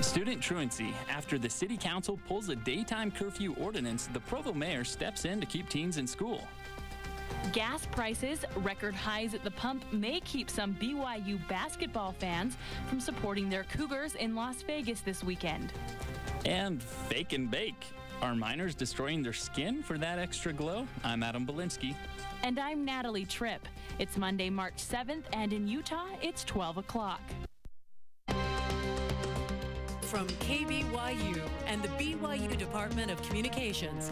Student truancy. After the city council pulls a daytime curfew ordinance, the Provo mayor steps in to keep teens in school. Gas prices, record highs at the pump may keep some BYU basketball fans from supporting their Cougars in Las Vegas this weekend. And fake and bake. Are minors destroying their skin for that extra glow? I'm Adam Belinsky. And I'm Natalie Tripp. It's Monday, March 7th, and in Utah, it's 12 o'clock. From KBYU and the BYU Department of Communications.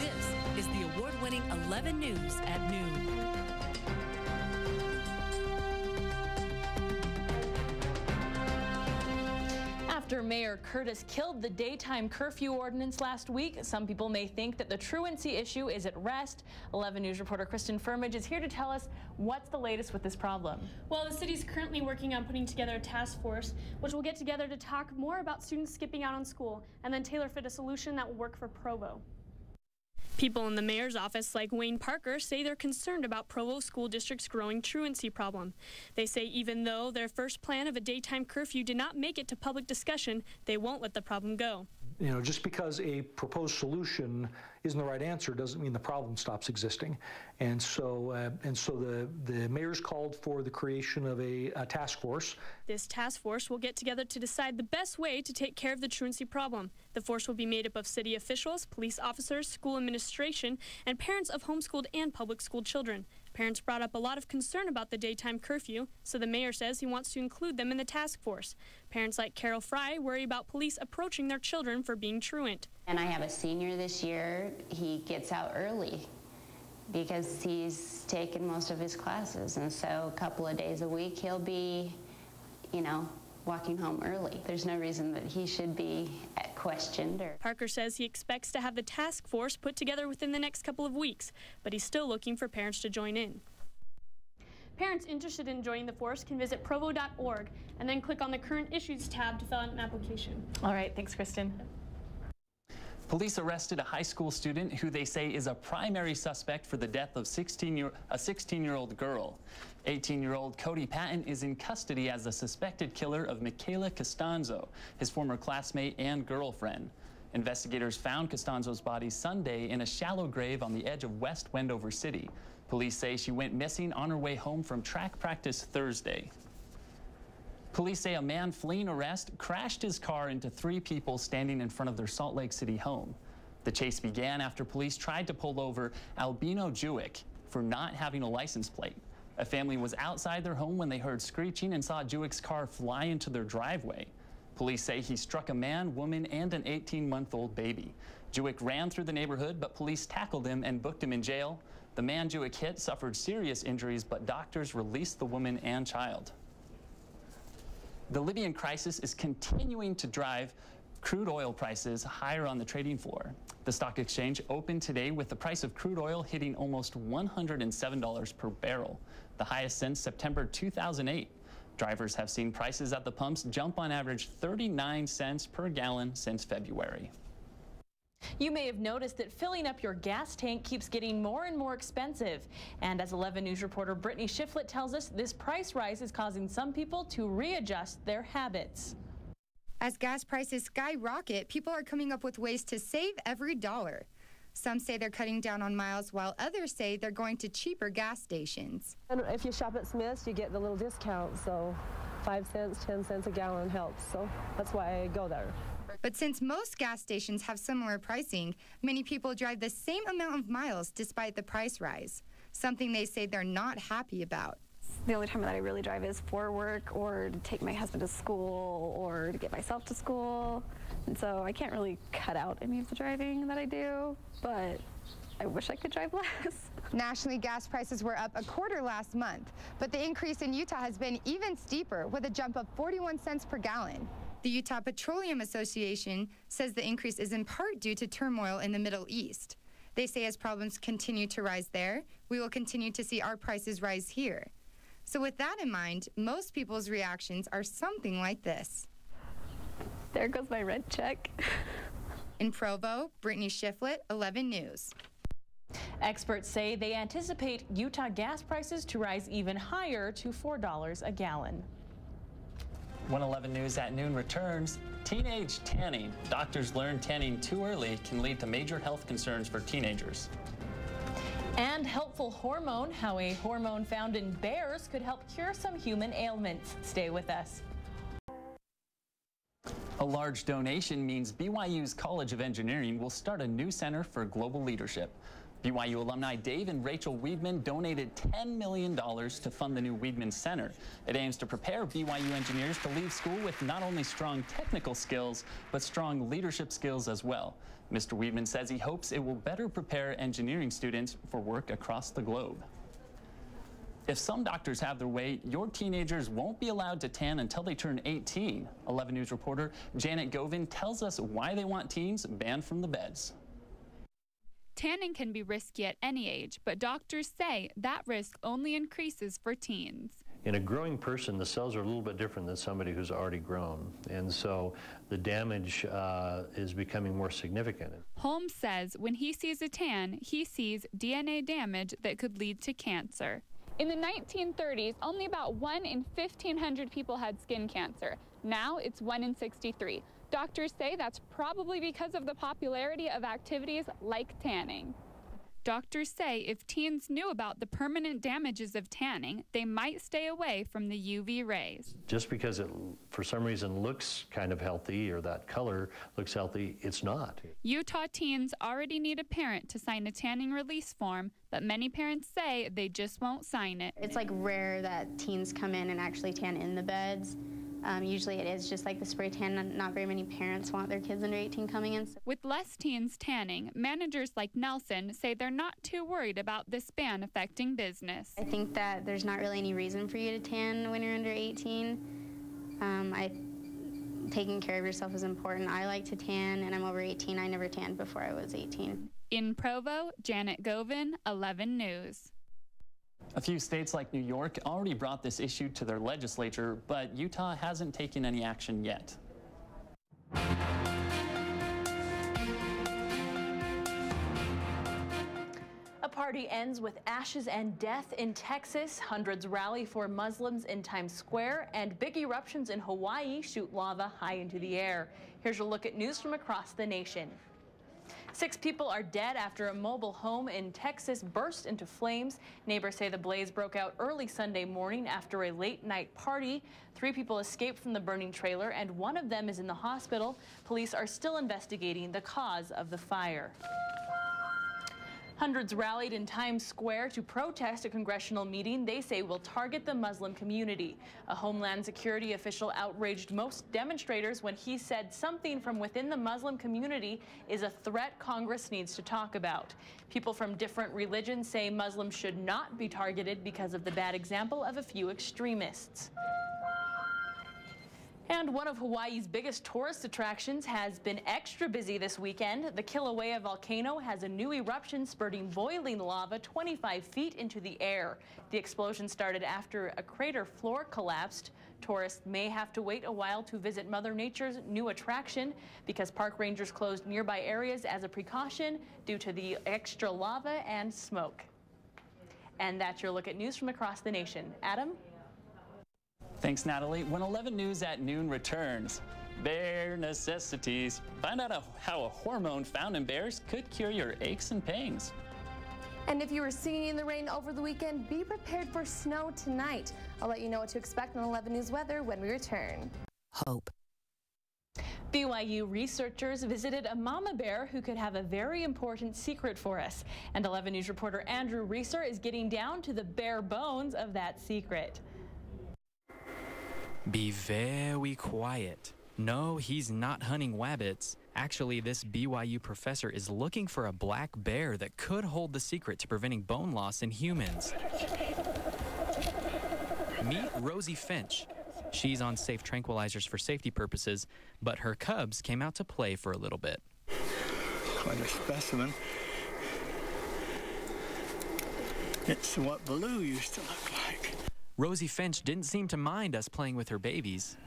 This is the award-winning 11 News at noon. After Mayor Curtis killed the daytime curfew ordinance last week, some people may think that the truancy issue is at rest. 11 News reporter Kristen Firmage is here to tell us what's the latest with this problem. Well, the city's currently working on putting together a task force, which will get together to talk more about students skipping out on school and then tailor fit a solution that will work for Provo. People in the mayor's office, like Wayne Parker, say they're concerned about Provo School District's growing truancy problem. They say even though their first plan of a daytime curfew did not make it to public discussion, they won't let the problem go. You know, just because a proposed solution isn't the right answer doesn't mean the problem stops existing. And so the mayor's called for the creation of a task force. This task force will get together to decide the best way to take care of the truancy problem. The force will be made up of city officials, police officers, school administration, and parents of homeschooled and public school children. Parents brought up a lot of concern about the daytime curfew, so the mayor says he wants to include them in the task force. Parents like Carol Fry worry about police approaching their children for being truant. And I have a senior this year. He gets out early because he's taken most of his classes, and so a couple of days a week he'll be, you know, walking home early. There's no reason that he should be questioned. Parker says he expects to have the task force put together within the next couple of weeks, but he's still looking for parents to join in. Parents interested in joining the force can visit provo.org and then click on the current issues tab to fill out an application. All right, thanks, Kristen. Police arrested a high school student who they say is a primary suspect for the death of a 16-year-old girl. 18-year-old Cody Patton is in custody as the suspected killer of Michaela Costanzo, his former classmate and girlfriend. Investigators found Costanzo's body Sunday in a shallow grave on the edge of West Wendover City. Police say she went missing on her way home from track practice Thursday. Police say a man fleeing arrest crashed his car into 3 people standing in front of their Salt Lake City home. The chase began after police tried to pull over Albino Jewick for not having a license plate. A family was outside their home when they heard screeching and saw Jewick's car fly into their driveway. Police say he struck a man, woman, and an 18-month-old baby. Jewick ran through the neighborhood, but police tackled him and booked him in jail. The man Jewick hit suffered serious injuries, but doctors released the woman and child. The Libyan crisis is continuing to drive crude oil prices higher on the trading floor. The stock exchange opened today with the price of crude oil hitting almost $107 per barrel, the highest since September 2008. Drivers have seen prices at the pumps jump on average 39 cents per gallon since February. You may have noticed that filling up your gas tank keeps getting more and more expensive. And as 11 News reporter Brittany Shiflett tells us, this price rise is causing some people to readjust their habits. As gas prices skyrocket, people are coming up with ways to save every dollar. Some say they're cutting down on miles, while others say they're going to cheaper gas stations. And if you shop at Smith's, you get the little discount, so 5 cents, 10 cents a gallon helps, so that's why I go there. But since most gas stations have similar pricing, many people drive the same amount of miles despite the price rise, something they say they're not happy about. The only time that I really drive is for work or to take my husband to school or to get myself to school. And so I can't really cut out any of the driving that I do, but I wish I could drive less. Nationally, gas prices were up a quarter last month, but the increase in Utah has been even steeper, with a jump of 41 cents per gallon. The Utah Petroleum Association says the increase is in part due to turmoil in the Middle East. They say as problems continue to rise there, we will continue to see our prices rise here. So with that in mind, most people's reactions are something like this. There goes my rent check. In Provo, Brittany Shiflett, 11 News. Experts say they anticipate Utah gas prices to rise even higher to $4 a gallon. 111 News at noon returns. Teenage tanning. Doctors learn tanning too early can lead to major health concerns for teenagers. And helpful hormone, how a hormone found in bears could help cure some human ailments. Stay with us. A large donation means BYU's College of Engineering will start a new center for global leadership. BYU alumni Dave and Rachel Weidman donated $10 million to fund the new Weidman Center. It aims to prepare BYU engineers to leave school with not only strong technical skills, but strong leadership skills as well. Mr. Weidman says he hopes it will better prepare engineering students for work across the globe. If some doctors have their way, your teenagers won't be allowed to tan until they turn 18. 11 News reporter Janet Govin tells us why they want teens banned from the beds. Tanning can be risky at any age, but doctors say that risk only increases for teens. In a growing person, the cells are a little bit different than somebody who's already grown, and so the damage is becoming more significant. Holmes says when he sees a tan, he sees DNA damage that could lead to cancer. In the 1930s, only about 1 in 1,500 people had skin cancer. Now it's 1 in 63. Doctors say that's probably because of the popularity of activities like tanning. Doctors say if teens knew about the permanent damages of tanning, they might stay away from the UV rays. Just because it, for some reason, looks kind of healthy or that color looks healthy, it's not. Utah teens already need a parent to sign a tanning release form, but many parents say they just won't sign it. It's like rare that teens come in and actually tan in the beds. Usually it is just like the spray tan. Not very many parents want their kids under 18 coming in. With less teens tanning, managers like Nelson say they're not too worried about this ban affecting business. I think that there's not really any reason for you to tan when you're under 18. Taking care of yourself is important. I like to tan, and I'm over 18. I never tanned before I was 18. In Provo, Janet Govin, 11 News. A few states like New York already brought this issue to their legislature, but Utah hasn't taken any action yet. A party ends with ashes and death in Texas. Hundreds rally for Muslims in Times Square, and big eruptions in Hawaii shoot lava high into the air. Here's your look at news from across the nation. 6 people are dead after a mobile home in Texas burst into flames. Neighbors say the blaze broke out early Sunday morning after a late-night party. 3 people escaped from the burning trailer, and one of them is in the hospital. Police are still investigating the cause of the fire. Hundreds rallied in Times Square to protest a congressional meeting they say will target the Muslim community. A Homeland Security official outraged most demonstrators when he said something from within the Muslim community is a threat Congress needs to talk about. People from different religions say Muslims should not be targeted because of the bad example of a few extremists. And one of Hawaii's biggest tourist attractions has been extra busy this weekend. The Kilauea volcano has a new eruption spurting boiling lava 25 feet into the air. The explosion started after a crater floor collapsed. Tourists may have to wait a while to visit Mother Nature's new attraction because park rangers closed nearby areas as a precaution due to the extra lava and smoke. And that's your look at news from across the nation. Adam? Thanks, Natalie. When 11 News at noon returns, bear necessities. Find out how a hormone found in bears could cure your aches and pains. And if you were singing in the rain over the weekend, be prepared for snow tonight. I'll let you know what to expect on 11 News weather when we return. Hope. BYU researchers visited a mama bear who could have a very important secret for us. And 11 News reporter Andrew Reeser is getting down to the bare bones of that secret. Be very quiet. No, he's not hunting wabbits. Actually, this BYU professor is looking for a black bear that could hold the secret to preventing bone loss in humans. Meet Rosie Finch. She's on safe tranquilizers for safety purposes, but her cubs came out to play for a little bit. Quite a specimen. It's what Baloo used to look like. Rosie Finch didn't seem to mind us playing with her babies.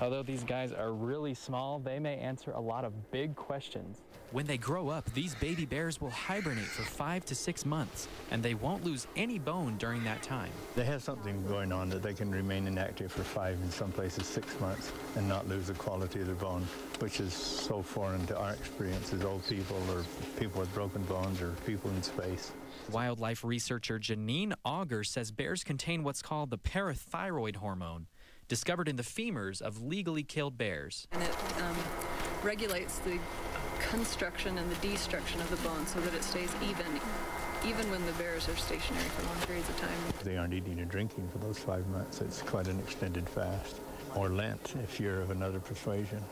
Although these guys are really small, they may answer a lot of big questions. When they grow up, these baby bears will hibernate for 5 to 6 months, and they won't lose any bone during that time. They have something going on that they can remain inactive for 5, in some places 6 months, and not lose the quality of their bone, which is so foreign to our experience as old people or people with broken bones or people in space. Wildlife researcher Janine Auger says bears contain what's called the parathyroid hormone, discovered in the femurs of legally killed bears. And it regulates the construction and the destruction of the bone so that it stays even when the bears are stationary for long periods of time. They aren't eating or drinking for those 5 months. It's quite an extended fast, or Lent if you're of another persuasion.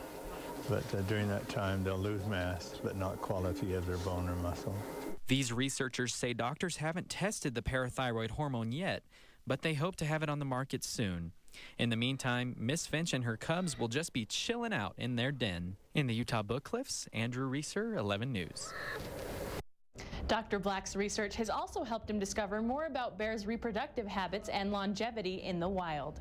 But during that time, they'll lose mass, but not quality of their bone or muscle. These researchers say doctors haven't tested the parathyroid hormone yet, but they hope to have it on the market soon. In the meantime, Miss Finch and her cubs will just be chilling out in their den. In the Utah Book Cliffs, Andrew Reeser, 11 News. Dr. Black's research has also helped him discover more about bears' reproductive habits and longevity in the wild.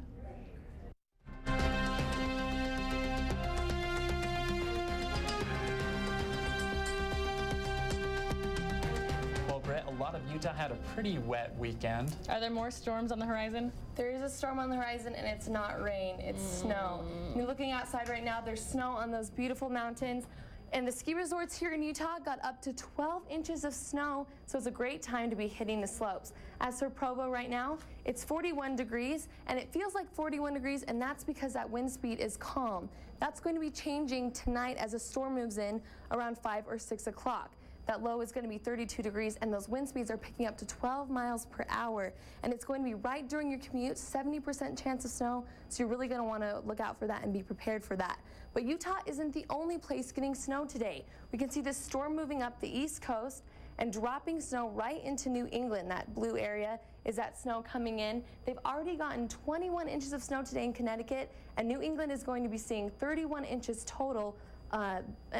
A lot of Utah had a pretty wet weekend. Are there more storms on the horizon? There is a storm on the horizon, and it's not rain, it's snow. You're looking outside right now, there's snow on those beautiful mountains. And the ski resorts here in Utah got up to 12 inches of snow, so it's a great time to be hitting the slopes. As for Provo right now, it's 41 degrees, and it feels like 41 degrees, and that's because that wind speed is calm. That's going to be changing tonight as a storm moves in around 5 or 6 o'clock. That low is going to be 32 degrees, and those wind speeds are picking up to 12 miles per hour. And it's going to be right during your commute, 70% chance of snow, so you're really going to want to look out for that and be prepared for that. But Utah isn't the only place getting snow today. We can see this storm moving up the east coast and dropping snow right into New England. That blue area is that snow coming in. They've already gotten 21 inches of snow today in Connecticut, and New England is going to be seeing 31 inches total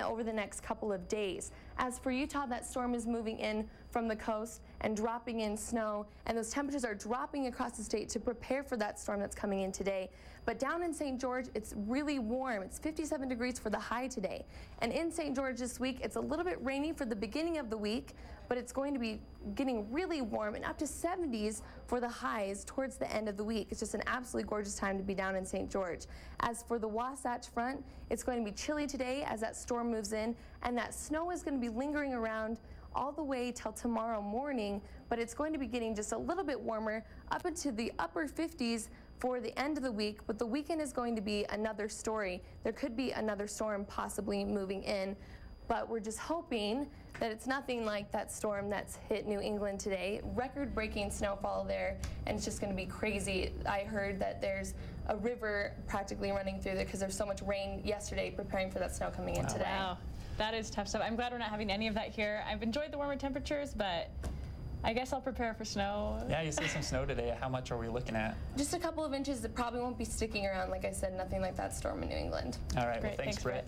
over the next couple of days. As for Utah, that storm is moving in from the coast and dropping in snow, and those temperatures are dropping across the state to prepare for that storm that's coming in today. But down in St. George, it's really warm. It's 57 degrees for the high today. And in St. George this week, it's a little bit rainy for the beginning of the week, but it's going to be getting really warm and up to 70s for the highs towards the end of the week. It's just an absolutely gorgeous time to be down in St. George. As for the Wasatch Front, it's going to be chilly today as that storm moves in, and that snow is going to be lingering around all the way till tomorrow morning, but it's going to be getting just a little bit warmer up into the upper 50s for the end of the week, but the weekend is going to be another story. There could be another storm possibly moving in, but we're just hoping that it's nothing like that storm that's hit New England today. Record-breaking snowfall there, and it's just going to be crazy. I heard that there's a river practically running through there because there's so much rain yesterday preparing for that snow coming in today. Wow, that is tough stuff. I'm glad we're not having any of that here. I've enjoyed the warmer temperatures, but I guess I'll prepare for snow. Yeah, you see some snow today. How much are we looking at? Just a couple of inches. It probably won't be sticking around. Like I said, nothing like that storm in New England. All right, well, thanks, Britt.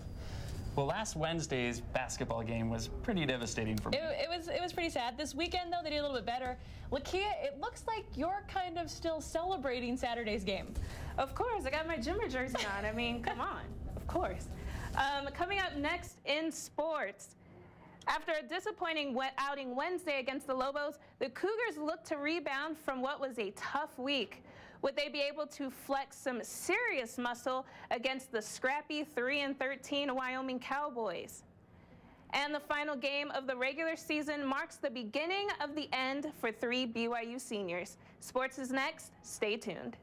Well, last Wednesday's basketball game was pretty devastating for me. It was pretty sad. This weekend, though, they did a little bit better. Lakia, it looks like you're kind of still celebrating Saturday's game. Of course, I got my Jimmer jersey on. I mean, come on, of course. Coming up next in sports. After a disappointing outing Wednesday against the Lobos, the Cougars look to rebound from what was a tough week. Would they be able to flex some serious muscle against the scrappy 3-13 Wyoming Cowboys? And the final game of the regular season marks the beginning of the end for 3 BYU seniors. Sports is next. Stay tuned.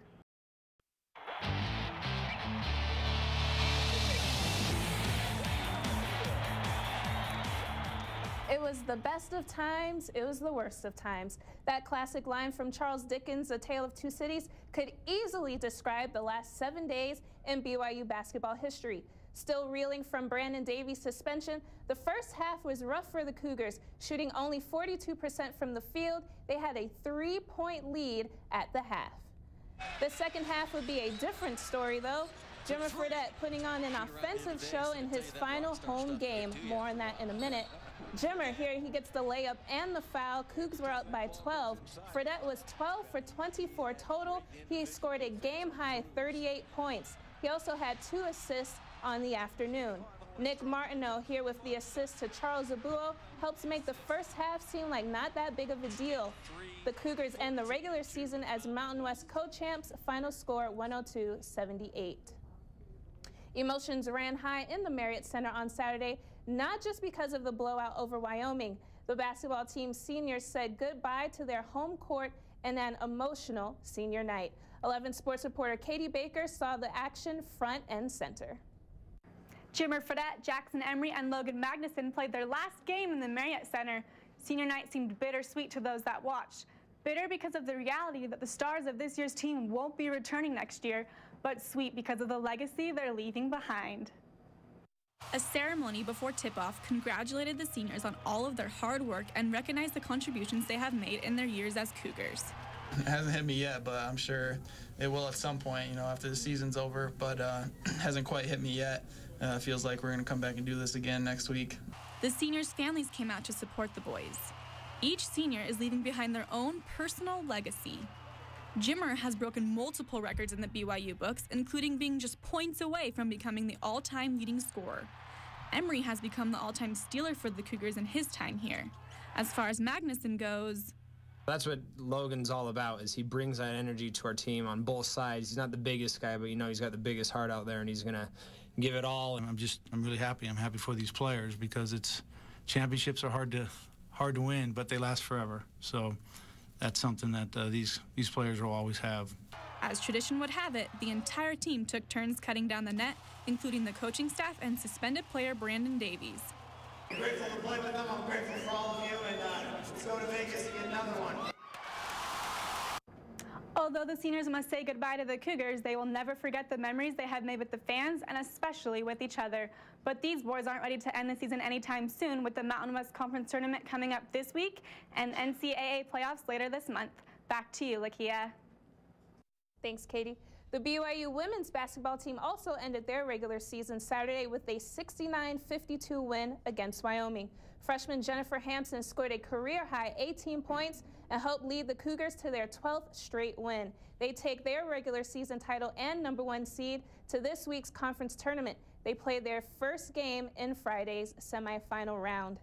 It was the best of times, it was the worst of times. That classic line from Charles Dickens' A Tale of Two Cities could easily describe the last 7 days in BYU basketball history. Still reeling from Brandon Davies' suspension, the first half was rough for the Cougars, shooting only 42% from the field. They had a 3-point lead at the half. The second half would be a different story, though. Jimmer Fredette putting on an offensive show in his final home game. More on that in a minute. Jimmer here, he gets the layup and the foul. Cougs were out by 12. Fredette was 12 for 24 total. He scored a game-high 38 points. He also had 2 assists on the afternoon. Nick Martineau here with the assist to Charles Abuo helps make the first half seem like not that big of a deal. The Cougars end the regular season as Mountain West co-champs, final score 102-78. Emotions ran high in the Marriott Center on Saturday, not just because of the blowout over Wyoming. The basketball team's seniors said goodbye to their home court in an emotional senior night. 11 Sports reporter Katie Baker saw the action front and center. Jimmer Fredette, Jackson Emery, and Logan Magnuson played their last game in the Marriott Center. Senior night seemed bittersweet to those that watched. Bitter because of the reality that the stars of this year's team won't be returning next year, but sweet because of the legacy they're leaving behind. A ceremony before tip-off congratulated the seniors on all of their hard work and recognized the contributions they have made in their years as Cougars. It hasn't hit me yet, but I'm sure it will at some point, after the season's over, but hasn't quite hit me yet. Feels like we're going to come back and do this again next week. The seniors' families came out to support the boys. Each senior is leaving behind their own personal legacy. Jimmer has broken multiple records in the BYU books, including being just points away from becoming the all-time leading scorer. Emery has become the all-time stealer for the Cougars in his time here. As far as Magnuson goes, that's what Logan's all about, is he brings that energy to our team on both sides. He's not the biggest guy, but he's got the biggest heart out there, and he's going to give it all. And I'm really happy. I'm happy for these players because championships are hard to win, but they last forever. So that's something that these players will always have. As tradition would have it, the entire team took turns cutting down the net, including the coaching staff and suspended player Brandon Davies. I'm grateful to play with them. I'm grateful for all of you, and let's go to Vegas and get another one. Although the seniors must say goodbye to the Cougars, they will never forget the memories they have made with the fans and especially with each other. But these boys aren't ready to end the season anytime soon, with the Mountain West Conference Tournament coming up this week and NCAA playoffs later this month. Back to you, Lakia. Thanks, Katie. The BYU women's basketball team also ended their regular season Saturday with a 69-52 win against Wyoming. Freshman Jennifer Hampson scored a career-high 18 points and helped lead the Cougars to their 12th straight win. They take their regular season title and #1 seed to this week's conference tournament. They played their first game in Friday's semifinal round.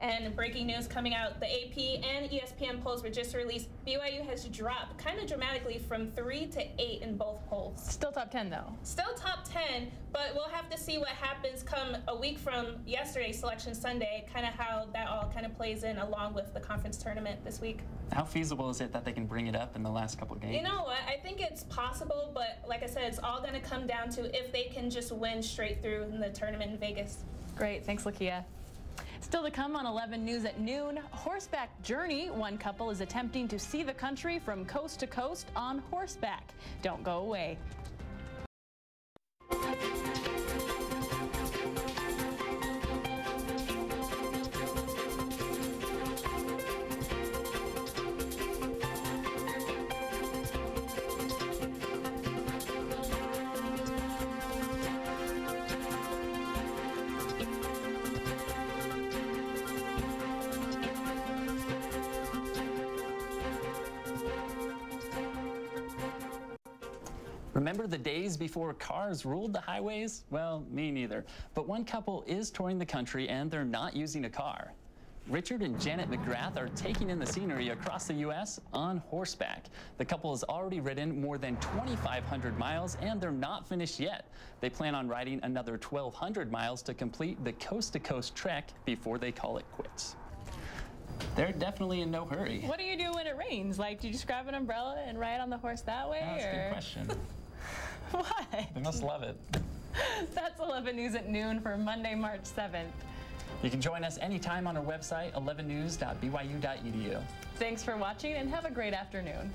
And breaking news coming out, the AP and ESPN polls were just released. BYU has dropped kind of dramatically from 3 to 8 in both polls. Still top 10 though. Still top 10, but we'll have to see what happens come a week from yesterday's Selection Sunday, kind of how that all kind of plays in along with the conference tournament this week. How feasible is it that they can bring it up in the last couple of games? You know what? I think it's possible, but like I said, it's all going to come down to if they can just win straight through in the tournament in Vegas. Great. Thanks, Lakia. Still to come on 11 News at noon, horseback journey. One couple is attempting to see the country from coast to coast on horseback. Don't go away. Remember the days before cars ruled the highways? Well, me neither. But one couple is touring the country and they're not using a car. Richard and Janet McGrath are taking in the scenery across the U.S. on horseback. The couple has already ridden more than 2,500 miles and they're not finished yet. They plan on riding another 1,200 miles to complete the coast-to-coast trek before they call it quits. They're definitely in no hurry. What do you do when it rains? Like, do you just grab an umbrella and ride on the horse that way? That's a good question. What? They must love it. That's 11 News at noon for Monday, March 7th. You can join us anytime on our website, 11news.byu.edu. Thanks for watching and have a great afternoon.